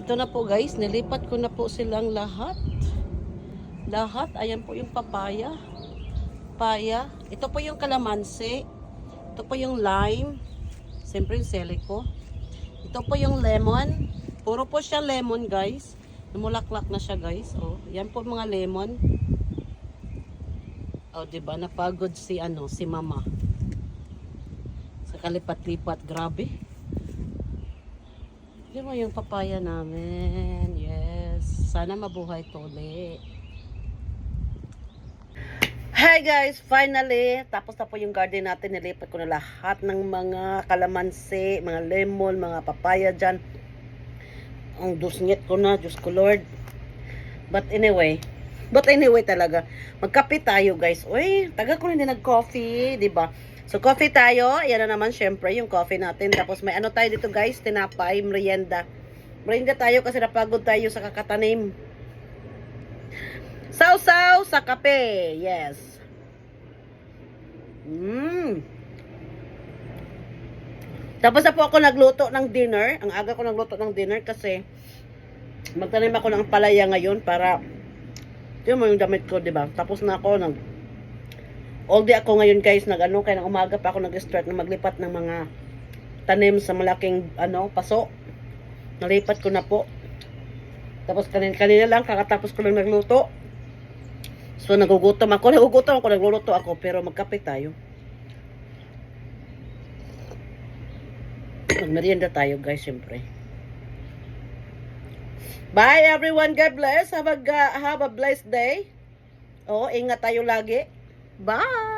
Ito na po guys, nilipat ko na po silang lahat. Lahat, ayan po yung papaya. Papaya. Ito po yung kalamansi. Ito po yung lime. Siyempre yung selico. Ito po yung lemon. Puro po siya lemon guys. Namulaklak na siya guys. Oh, yan po mga lemon. Oh, 'di ba? Napagod si mama. Sa kalipat-lipat, grabe. Di mo yung papaya namin. Yes. Sana mabuhay to ulit. Hi guys! Finally, tapos na po yung garden natin. Nilipat ko na lahat ng mga kalamansi, mga lemon, mga papaya dyan. Ang dusngit ko na. Diyos ko Lord. But anyway talaga. Magkape tayo guys. Uy, taga ko na din nag-coffee. Diba? So coffee tayo. Yan na naman syempre yung coffee natin. Tapos may ano tayo dito guys. Tinapay, merienda. Merienda tayo kasi napagod tayo sa kakatanim. Sausaw sa kape. Yes. Tapos na po ako nagluto ng dinner. Ang aga ko nagluto ng dinner kasi magtanim ako ng palaya ngayon para yun mo yung damit ko, diba? Tapos na ako all day ako ngayon guys kaya ng umaga pa ako nag-start na maglipat ng mga tanim sa malaking paso. Nalipat ko na po. Tapos kanina lang kakatapos ko lang nagluto. So nagugutom ako, nagluluto ako, pero magkape tayo. Magmerienda tayo guys, syempre. Bye everyone, God bless. Have a blessed day. Oh, ingat tayo lagi. Bye.